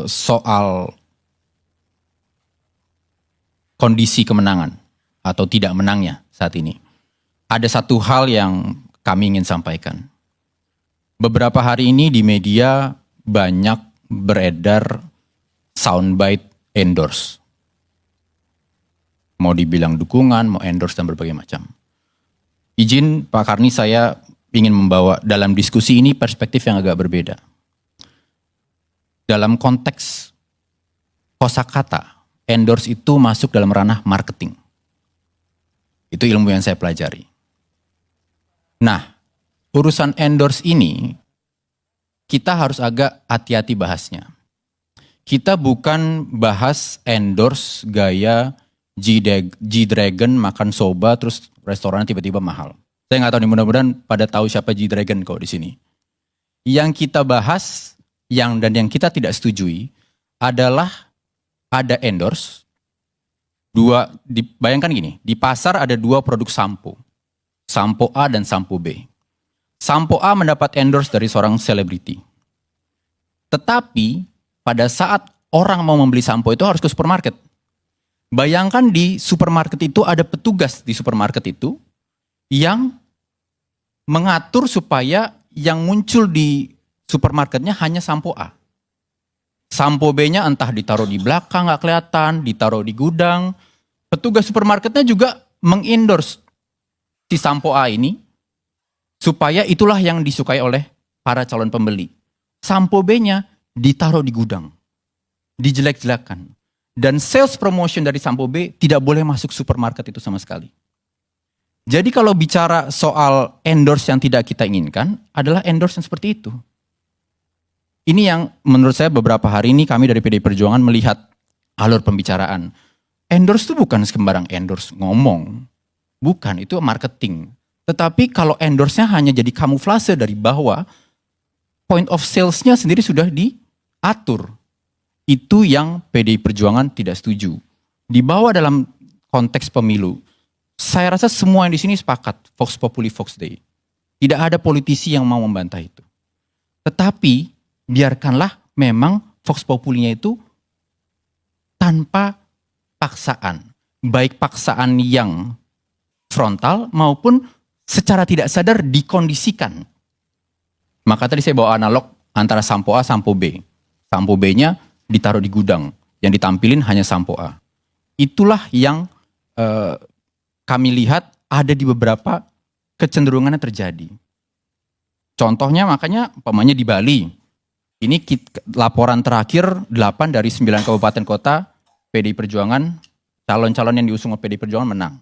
soal kondisi kemenangan atau tidak menangnya saat ini, ada satu hal yang kami ingin sampaikan. Beberapa hari ini di media banyak beredar soundbite endorse. Mau dibilang dukungan, mau endorse dan berbagai macam. Izin Pak Karni, saya ingin membawa dalam diskusi ini perspektif yang agak berbeda. Dalam konteks kosakata, endorse itu masuk dalam ranah marketing. Itu ilmu yang saya pelajari. Nah, urusan endorse ini kita harus agak hati-hati bahasnya. Kita bukan bahas endorse gaya G-Dragon makan soba terus restoran tiba-tiba mahal. Saya nggak tahu nih, mudah-mudahan pada tahu siapa G-Dragon kok di sini. Yang kita bahas yang kita tidak setujui adalah ada endorse bayangkan gini, di pasar ada dua produk sampo. Sampo A dan sampo B. Sampo A mendapat endorse dari seorang selebriti. Tetapi pada saat orang mau membeli sampo itu harus ke supermarket. Bayangkan di supermarket itu ada petugas di supermarket itu yang mengatur supaya yang muncul di supermarketnya hanya sampo A. Sampo B-nya entah ditaruh di belakang nggak kelihatan, ditaruh di gudang. Petugas supermarketnya juga mengendorse si sampo A ini supaya itulah yang disukai oleh para calon pembeli. Sampo B-nya ditaruh di gudang, dijelek-jelekan. Dan sales promotion dari sampo B tidak boleh masuk supermarket itu sama sekali. Jadi kalau bicara soal endorse yang tidak kita inginkan adalah endorse yang seperti itu. Ini yang menurut saya beberapa hari ini kami dari PDI Perjuangan melihat alur pembicaraan. Endorse itu bukan sembarang endorse ngomong. Bukan, itu marketing. Tetapi kalau endorse-nya hanya jadi kamuflase dari bawah, point of sales-nya sendiri sudah diatur. Itu yang PDI Perjuangan tidak setuju. Dibawa dalam konteks pemilu, saya rasa semua yang di sini sepakat, Vox Populi, Vox Dei. Tidak ada politisi yang mau membantah itu. Tetapi biarkanlah memang Vox Populinya itu tanpa paksaan. Baik paksaan yang frontal maupun secara tidak sadar dikondisikan. Maka tadi saya bawa analog antara sampo A, sampo B. Sampo B-nya ditaruh di gudang, yang ditampilin hanya sampo A. Itulah yang kami lihat ada di beberapa kecenderungannya terjadi. Contohnya makanya umpamanya di Bali. Ini laporan terakhir 8 dari 9 kabupaten kota PDI Perjuangan, calon-calon yang diusung oleh PDI Perjuangan menang.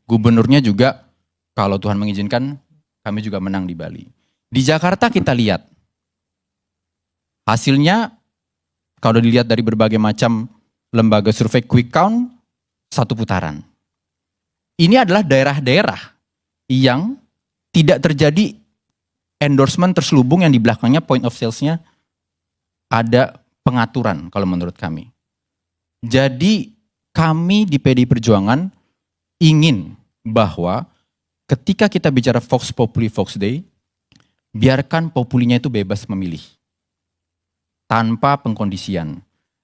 Gubernurnya juga kalau Tuhan mengizinkan kami juga menang di Bali. Di Jakarta kita lihat hasilnya kalau dilihat dari berbagai macam lembaga survei quick count, satu putaran. Ini adalah daerah-daerah yang tidak terjadi endorsement terselubung yang di belakangnya point of sales-nya ada pengaturan kalau menurut kami. Jadi kami di PDI Perjuangan ingin bahwa ketika kita bicara Vox Populi, Vox Dei, biarkan populinya itu bebas memilih. Tanpa pengkondisian.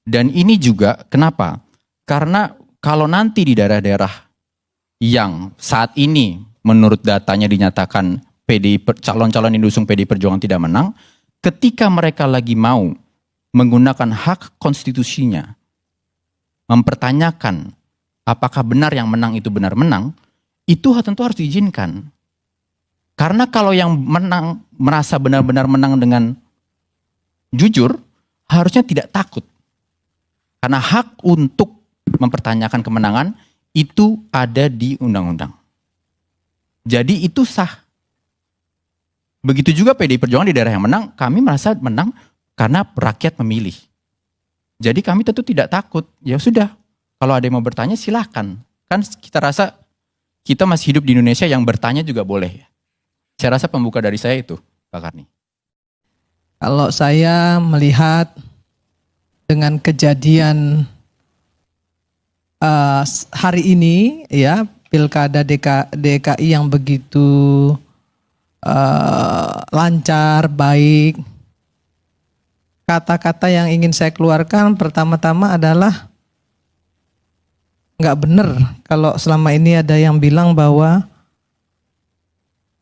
Dan ini juga kenapa? Karena kalau nanti di daerah-daerah yang saat ini menurut datanya dinyatakan calon-calon yang diusung PDI Perjuangan tidak menang, ketika mereka lagi mau menggunakan hak konstitusinya, mempertanyakan apakah benar yang menang itu benar menang, itu tentu harus diizinkan. Karena kalau yang menang merasa benar-benar menang dengan jujur, harusnya tidak takut. Karena hak untuk mempertanyakan kemenangan itu ada di undang-undang. Jadi itu sah. Begitu juga PDI Perjuangan di daerah yang menang, kami merasa menang karena rakyat memilih. Jadi kami tentu tidak takut. Ya sudah, kalau ada yang mau bertanya silahkan. Kan kita rasa kita masih hidup di Indonesia yang bertanya juga boleh. Saya rasa pembuka dari saya itu, Pak Karni. Kalau saya melihat dengan kejadian hari ini, ya pilkada DKI yang begitu lancar, baik, kata-kata yang ingin saya keluarkan pertama-tama adalah nggak benar kalau selama ini ada yang bilang bahwa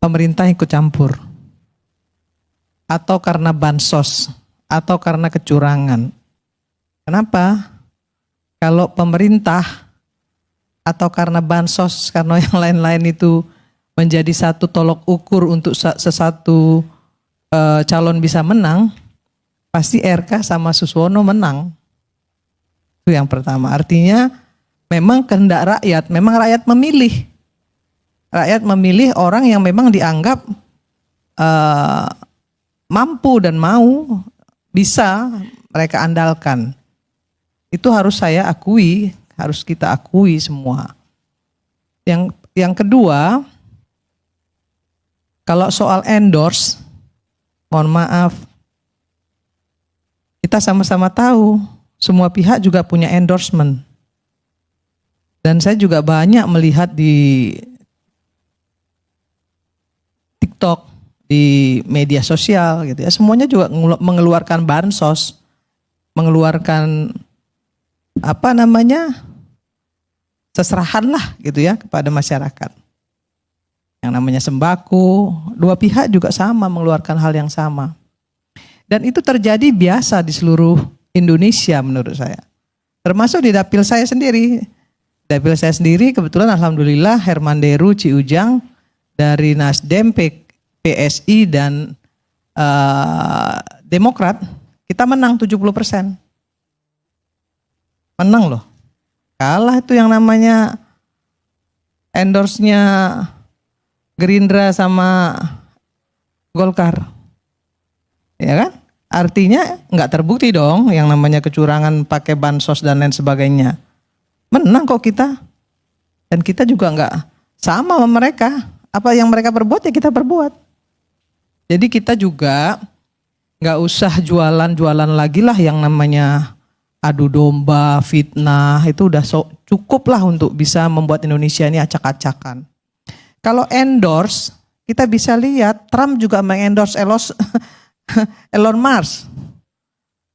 pemerintah ikut campur atau karena bansos atau karena kecurangan. Kenapa? Kalau pemerintah atau karena bansos, karena yang lain-lain itu menjadi satu tolok ukur untuk sesatu calon bisa menang, pasti RK sama Suswono menang. Itu yang pertama. Artinya memang kehendak rakyat, memang rakyat memilih. Rakyat memilih orang yang memang dianggap mampu dan mau, bisa mereka andalkan. Itu harus saya akui, harus kita akui semua. Yang kedua, kalau soal endorse, mohon maaf, kita sama-sama tahu semua pihak juga punya endorsement. Dan saya juga banyak melihat di TikTok, di media sosial gitu ya, semuanya juga mengeluarkan bansos, mengeluarkan seserahan lah gitu ya kepada masyarakat. Yang namanya sembako, dua pihak juga sama mengeluarkan hal yang sama. Dan itu terjadi biasa di seluruh Indonesia menurut saya. Termasuk di dapil saya sendiri. Dapil saya sendiri kebetulan alhamdulillah Herman Deru Ciujang dari Nasdem, PSI dan Demokrat, kita menang 70%. Menang loh. Kalah itu yang namanya endorse-nya Gerindra sama Golkar. Ya kan? Artinya nggak terbukti dong yang namanya kecurangan pakai bansos dan lain sebagainya. Menang kok kita. Dan kita juga nggak sama mereka. Apa yang mereka perbuat ya kita perbuat. Jadi kita juga nggak usah jualan-jualan lagi lah yang namanya adu domba, fitnah. Itu udah cukup lah untuk bisa membuat Indonesia ini acak-acakan. Kalau endorse, kita bisa lihat Trump juga mengendorse Elon Musk.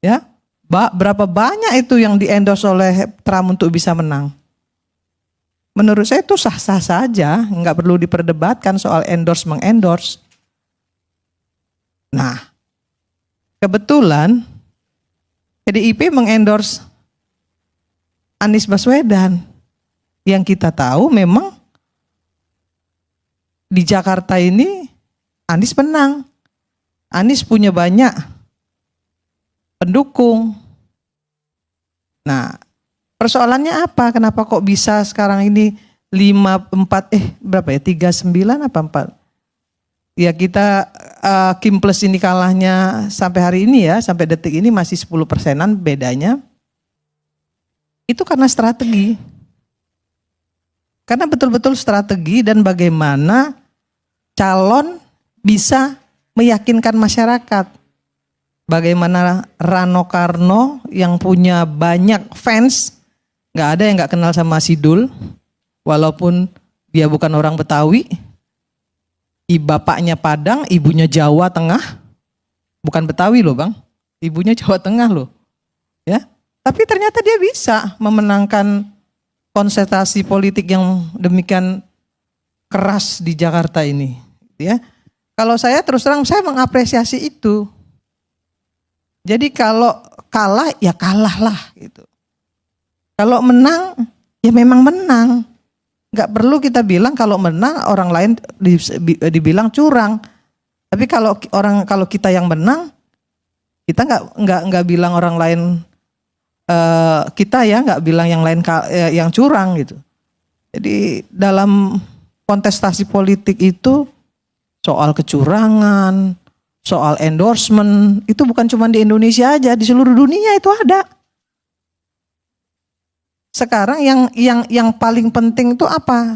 Ya, berapa banyak itu yang di-endorse oleh Trump untuk bisa menang. Menurut saya itu sah-sah saja, nggak perlu diperdebatkan soal endorse-mengendorse. Nah, kebetulan PDIP mengendorse Anies Baswedan. Yang kita tahu memang di Jakarta ini Anies menang. Anies punya banyak pendukung. Nah, persoalannya apa? Kenapa kok bisa sekarang ini 39 apa 4? Ya kita Kim Plus ini kalahnya sampai hari ini ya, sampai detik ini masih 10%-an bedanya. Itu karena strategi. Karena betul-betul strategi dan bagaimana calon bisa meyakinkan masyarakat. Bagaimana Rano Karno yang punya banyak fans, gak ada yang gak kenal sama Sidul, walaupun dia bukan orang Betawi. Bapaknya Padang, ibunya Jawa Tengah, bukan Betawi loh bang, ibunya Jawa Tengah loh, ya. Tapi ternyata dia bisa memenangkan konsentrasi politik yang demikian keras di Jakarta ini, ya. Kalau saya terus terang saya mengapresiasi itu. Jadi kalau kalah ya kalah lah gitu. Kalau menang ya memang menang. Nggak perlu kita bilang kalau menang orang lain dibilang curang. Tapi kalau kita yang menang, kita nggak bilang orang lain kita ya nggak bilang yang lain yang curang gitu. Jadi dalam kontestasi politik itu soal kecurangan, soal endorsement itu bukan cuma di Indonesia aja, di seluruh dunia itu ada. Sekarang yang paling penting itu apa?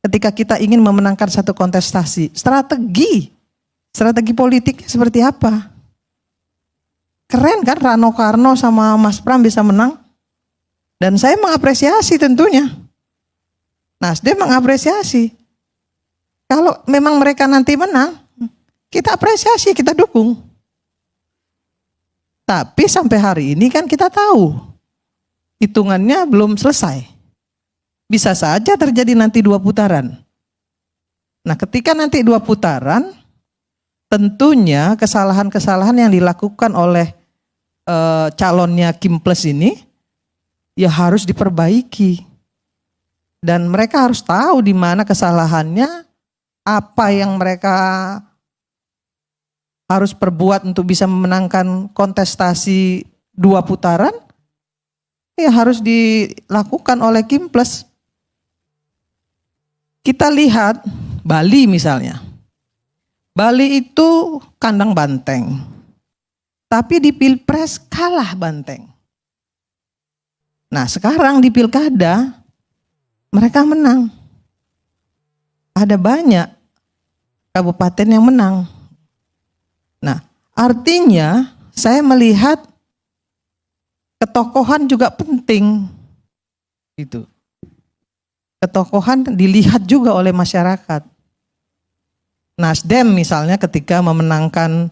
Ketika kita ingin memenangkan satu kontestasi, strategi politiknya seperti apa? Keren kan Rano Karno sama Mas Pram bisa menang? Dan saya mengapresiasi tentunya. Nasdem mengapresiasi. Kalau memang mereka nanti menang, kita apresiasi, kita dukung. Tapi sampai hari ini kan kita tahu hitungannya belum selesai. Bisa saja terjadi nanti 2 putaran. Nah, ketika nanti 2 putaran, tentunya kesalahan-kesalahan yang dilakukan oleh calonnya Kim Plus ini ya harus diperbaiki. Dan mereka harus tahu di mana kesalahannya, apa yang mereka harus perbuat untuk bisa memenangkan kontestasi 2 putaran, ya harus dilakukan oleh Kim Plus. Kita lihat Bali misalnya. Bali itu kandang banteng. Tapi di Pilpres kalah banteng. Nah, sekarang di Pilkada mereka menang. Ada banyak kabupaten yang menang. Nah, artinya saya melihat ketokohan juga penting. Gitu. Ketokohan dilihat juga oleh masyarakat. Nasdem misalnya ketika memenangkan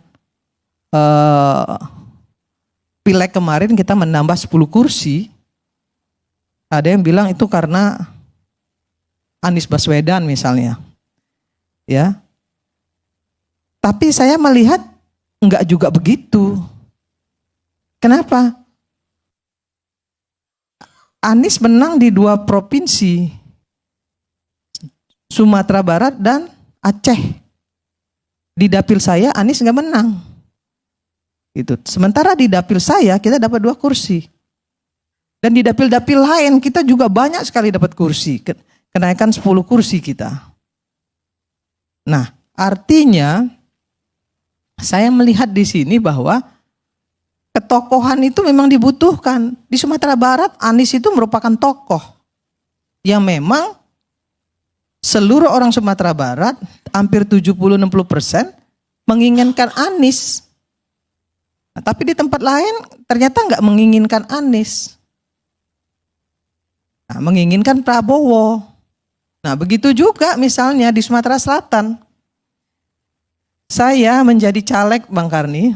pileg kemarin kita menambah 10 kursi. Ada yang bilang itu karena Anies Baswedan misalnya. Ya. Tapi saya melihat enggak juga begitu. Kenapa? Anies menang di 2 provinsi. Sumatera Barat dan Aceh. Di dapil saya Anies nggak menang. Gitu. Sementara di dapil saya kita dapat 2 kursi. Dan di dapil-dapil lain kita juga banyak sekali dapat kursi. Kenaikan 10 kursi kita. Nah, artinya saya melihat di sini bahwa ketokohan itu memang dibutuhkan. Di Sumatera Barat Anies itu merupakan tokoh yang memang seluruh orang Sumatera Barat, hampir 70-60% menginginkan Anies. Nah, tapi di tempat lain ternyata nggak menginginkan Anies. Nah, menginginkan Prabowo. Nah, begitu juga misalnya di Sumatera Selatan. Saya menjadi caleg Bang Karni,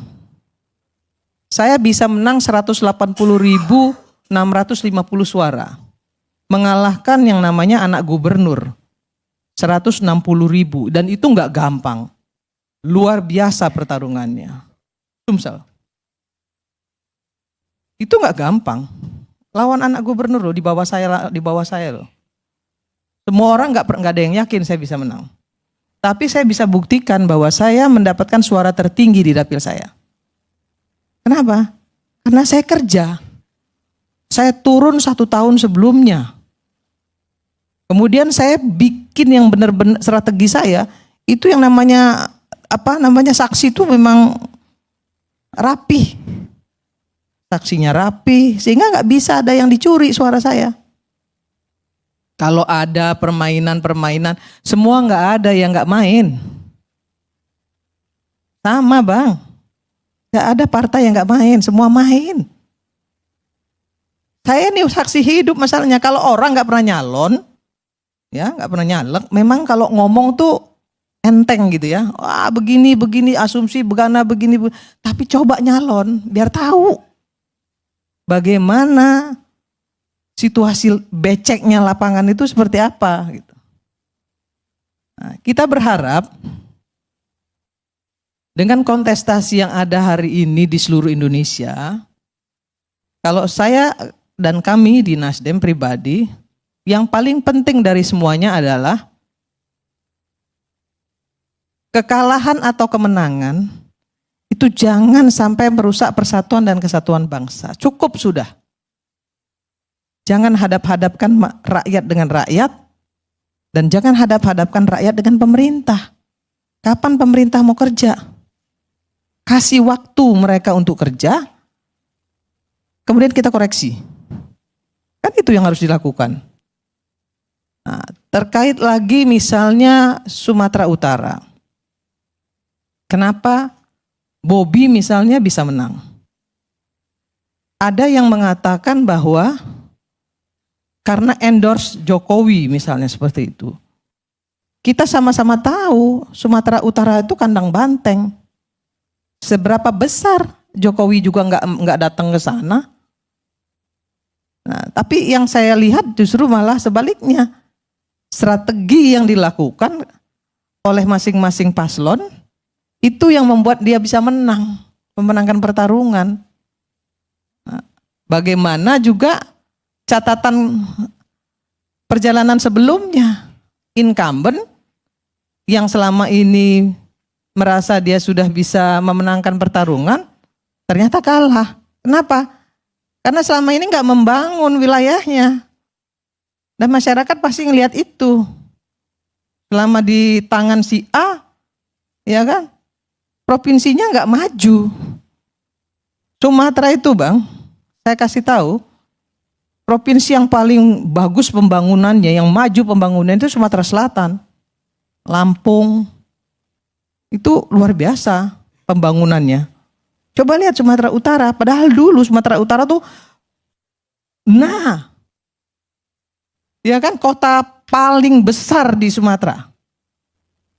saya bisa menang 180.650 suara. Mengalahkan yang namanya anak gubernur. 160.000 dan itu nggak gampang, luar biasa pertarungannya. Sumsel, itu nggak gampang. Lawan anak gubernur loh di bawah saya loh. Semua orang nggak ada yang yakin saya bisa menang. Tapi saya bisa buktikan bahwa saya mendapatkan suara tertinggi di dapil saya. Kenapa? Karena saya kerja. Saya turun 1 tahun sebelumnya. Kemudian saya bikin yang benar-benar strategi saya itu yang namanya saksi itu memang rapi. Saksinya rapi sehingga nggak bisa ada yang dicuri suara saya. Kalau ada permainan, semua nggak ada yang nggak main. Sama Bang, nggak ada partai yang nggak main, semua main. Saya ini saksi hidup masalahnya. Kalau orang nggak pernah nyalon, ya nggak pernah nyalek, memang kalau ngomong tuh enteng gitu ya. Wah begini, asumsi begini. Tapi coba nyalon, biar tahu bagaimana situasi beceknya lapangan itu seperti apa. Gitu. Nah, kita berharap dengan kontestasi yang ada hari ini di seluruh Indonesia, kalau saya dan kami di Nasdem pribadi, yang paling penting dari semuanya adalah kekalahan atau kemenangan itu jangan sampai merusak persatuan dan kesatuan bangsa. Cukup sudah. Jangan hadap-hadapkan rakyat dengan rakyat dan jangan hadap-hadapkan rakyat dengan pemerintah. Kapan pemerintah mau kerja? Kasih waktu mereka untuk kerja, kemudian kita koreksi. Kan itu yang harus dilakukan. Nah, terkait lagi misalnya Sumatera Utara. Kenapa Bobi misalnya bisa menang? Ada yang mengatakan bahwa karena endorse Jokowi misalnya seperti itu. Kita sama-sama tahu Sumatera Utara itu kandang banteng. Seberapa besar Jokowi juga nggak datang ke sana. Nah, tapi yang saya lihat justru malah sebaliknya. Strategi yang dilakukan oleh masing-masing paslon itu yang membuat dia bisa memenangkan pertarungan. Nah, bagaimana juga catatan perjalanan sebelumnya, incumbent yang selama ini merasa dia sudah bisa memenangkan pertarungan, ternyata kalah. Kenapa? Karena selama ini nggak membangun wilayahnya. Dan masyarakat pasti ngelihat itu. Selama di tangan si A, ya kan, provinsinya nggak maju. Sumatera itu Bang, saya kasih tahu, provinsi yang paling bagus pembangunannya, yang maju pembangunan itu Sumatera Selatan. Lampung, itu luar biasa pembangunannya. Coba lihat Sumatera Utara, padahal dulu Sumatera Utara tuh, ya kan, kota paling besar di Sumatera.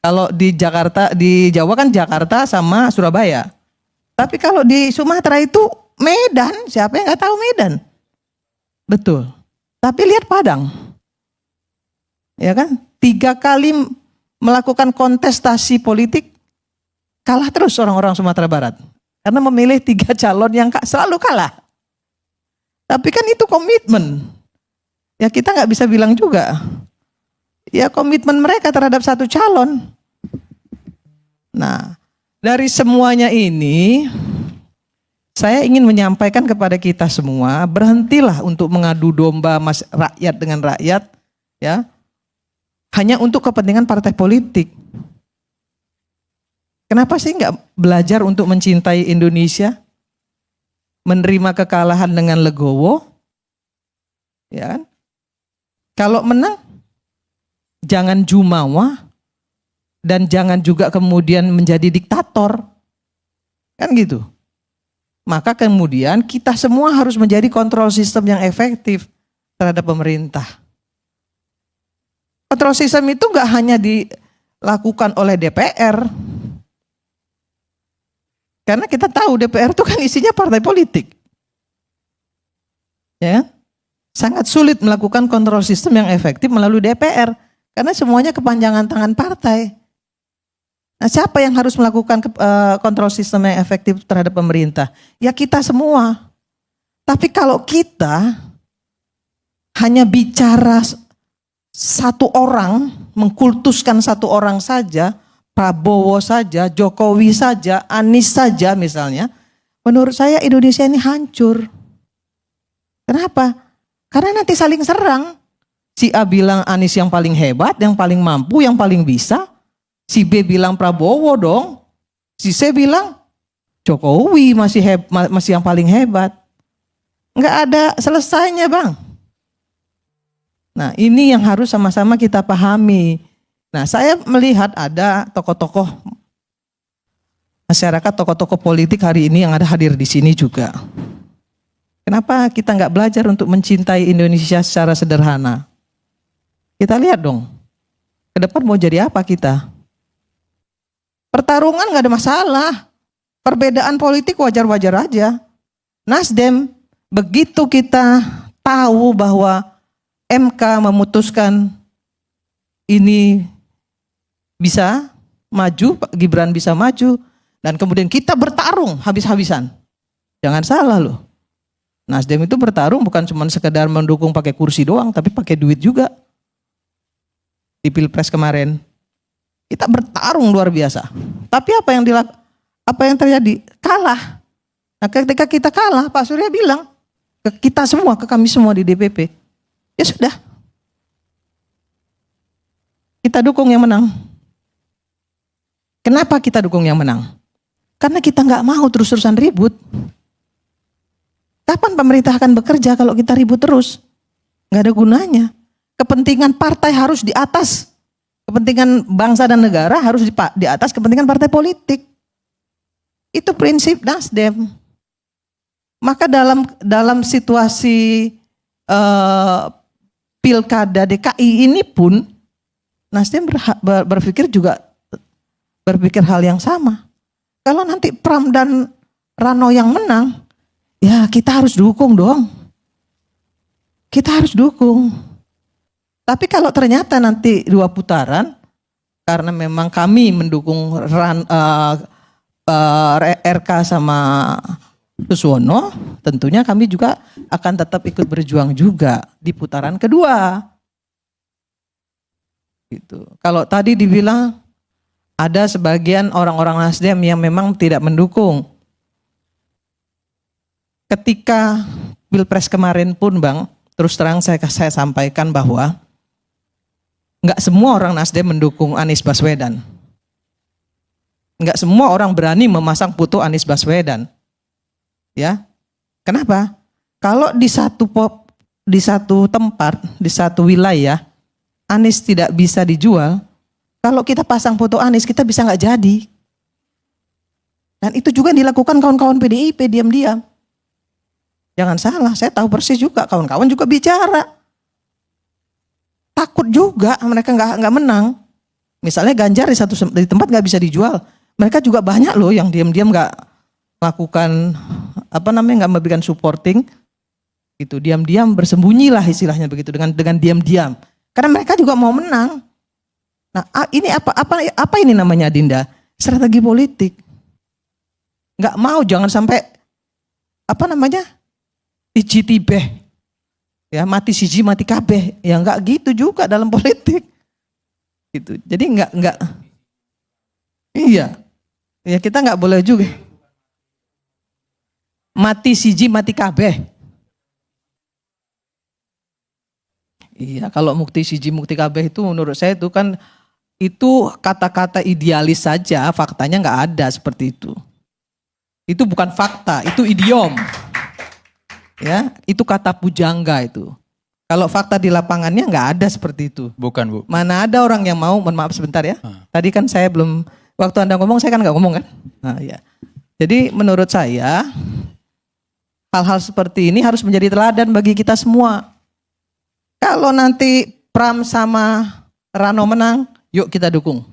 Kalau di Jakarta, di Jawa kan Jakarta sama Surabaya. Tapi kalau di Sumatera itu Medan, siapa yang nggak tahu Medan? Betul. Tapi lihat Padang, ya kan, 3 kali melakukan kontestasi politik, kalah terus orang-orang Sumatera Barat. Karena memilih 3 calon yang selalu kalah. Tapi kan itu komitmen. Ya kita nggak bisa bilang juga. Ya komitmen mereka terhadap satu calon. Nah, dari semuanya ini, saya ingin menyampaikan kepada kita semua, berhentilah untuk mengadu domba rakyat dengan rakyat, ya, hanya untuk kepentingan partai politik. Kenapa sih nggak belajar untuk mencintai Indonesia, menerima kekalahan dengan legowo, ya kan? Kalau menang, jangan jumawa dan jangan juga kemudian menjadi diktator. Kan gitu. Maka kemudian kita semua harus menjadi kontrol sistem yang efektif terhadap pemerintah. Kontrol sistem itu nggak hanya dilakukan oleh DPR. Karena kita tahu DPR itu kan isinya partai politik. Ya. Sangat sulit melakukan kontrol sistem yang efektif melalui DPR. Karena semuanya kepanjangan tangan partai. Nah, siapa yang harus melakukan kontrol sistem yang efektif terhadap pemerintah? Ya kita semua. Tapi kalau kita hanya bicara satu orang, mengkultuskan satu orang saja, Prabowo saja, Jokowi saja, Anies saja misalnya, menurut saya Indonesia ini hancur. Kenapa? Karena nanti saling serang. Si A bilang Anies yang paling hebat, yang paling mampu, yang paling bisa. Si B bilang Prabowo dong. Si C bilang Jokowi masih yang paling hebat. Nggak ada selesainya Bang. Nah ini yang harus sama-sama kita pahami. Nah saya melihat ada tokoh-tokoh masyarakat, tokoh-tokoh politik hari ini yang ada hadir di sini juga. Kenapa kita nggak belajar untuk mencintai Indonesia secara sederhana? Kita lihat dong, ke depan mau jadi apa kita? Pertarungan nggak ada masalah, perbedaan politik wajar-wajar aja. Nasdem, begitu kita tahu bahwa MK memutuskan ini bisa maju, Pak Gibran bisa maju, dan kemudian kita bertarung habis-habisan. Jangan salah loh. Nasdem itu bertarung bukan cuma sekedar mendukung pakai kursi doang, tapi pakai duit juga. Di Pilpres kemarin, kita bertarung luar biasa. Tapi apa yang terjadi? Kalah. Nah, ketika kita kalah, Pak Surya bilang ke kita semua, ke kami semua di DPP, ya sudah, kita dukung yang menang. Kenapa kita dukung yang menang? Karena kita nggak mau terus-terusan ribut. Kapan pemerintah akan bekerja kalau kita ribut terus? Nggak ada gunanya. Kepentingan partai harus di atas. Kepentingan bangsa dan negara harus di atas kepentingan partai politik. Itu prinsip Nasdem. Maka dalam situasi pilkada DKI ini pun Nasdem berpikir hal yang sama. Kalau nanti Pram dan Rano yang menang, ya kita harus dukung dong. Kita harus dukung. Tapi kalau ternyata nanti 2 putaran, karena memang kami mendukung RK sama Suswono, tentunya kami juga akan tetap ikut berjuang juga di putaran kedua. Gitu. Kalau tadi dibilang ada sebagian orang-orang Nasdem yang memang tidak mendukung. Ketika Pilpres kemarin pun Bang, terus terang saya sampaikan bahwa nggak semua orang Nasdem mendukung Anies Baswedan. Nggak semua orang berani memasang foto Anies Baswedan. Ya, kenapa? Kalau di satu tempat, di satu wilayah, Anies tidak bisa dijual, kalau kita pasang foto Anies, kita bisa nggak jadi. Dan itu juga dilakukan kawan-kawan PDIP diam-diam. Jangan salah, saya tahu persis juga, kawan-kawan juga bicara. Takut juga mereka nggak menang. Misalnya Ganjar di tempat nggak bisa dijual, mereka juga banyak loh yang diam-diam nggak lakukan nggak memberikan supporting, itu diam-diam bersembunyilah istilahnya begitu dengan diam-diam. Karena mereka juga mau menang. Nah, ini apa ini namanya Dinda? Strategi politik. Nggak mau, jangan sampai ijitibeh. Ya, mati siji mati kabeh. Ya nggak gitu juga dalam politik. Gitu. Jadi nggak. Iya. Ya kita nggak boleh juga. Mati siji mati kabeh. Iya, kalau mukti siji mukti kabeh itu menurut saya itu kan itu kata-kata idealis saja, faktanya nggak ada seperti itu. Itu bukan fakta, itu idiom. Ya, itu kata pujangga itu. Kalau fakta di lapangannya nggak ada seperti itu. Bukan, Bu. Mana ada orang yang mau, mohon maaf sebentar ya. Tadi kan saya belum, waktu Anda ngomong saya kan nggak ngomong kan. Nah, ya. Jadi menurut saya hal-hal seperti ini harus menjadi teladan bagi kita semua. Kalau nanti Pram sama Rano menang, yuk kita dukung.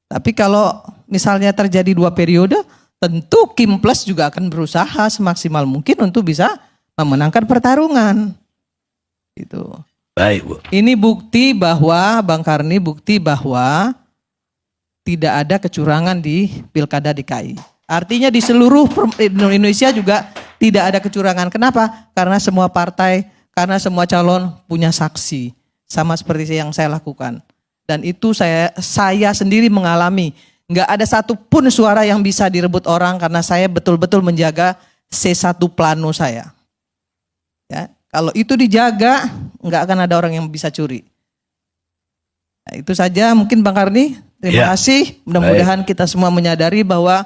Tapi kalau misalnya terjadi 2 periode, tentu Kim Plus juga akan berusaha semaksimal mungkin untuk bisa memenangkan pertarungan. Gitu. Baik, Bu. Ini bukti bahwa, Bang Karni, bukti bahwa tidak ada kecurangan di Pilkada DKI. Artinya di seluruh Indonesia juga tidak ada kecurangan. Kenapa? Karena semua partai, karena semua calon punya saksi. Sama seperti yang saya lakukan. Dan itu saya sendiri mengalami. Nggak ada satupun suara yang bisa direbut orang karena saya betul-betul menjaga C1 plano saya. Ya, kalau itu dijaga, nggak akan ada orang yang bisa curi. Nah, itu saja mungkin Bang Karni. Terima kasih. Mudah-mudahan kita semua menyadari bahwa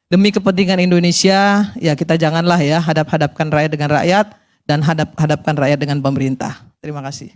demi kepentingan Indonesia, ya kita janganlah ya hadap-hadapkan rakyat dengan rakyat dan hadap-hadapkan rakyat dengan pemerintah. Terima kasih.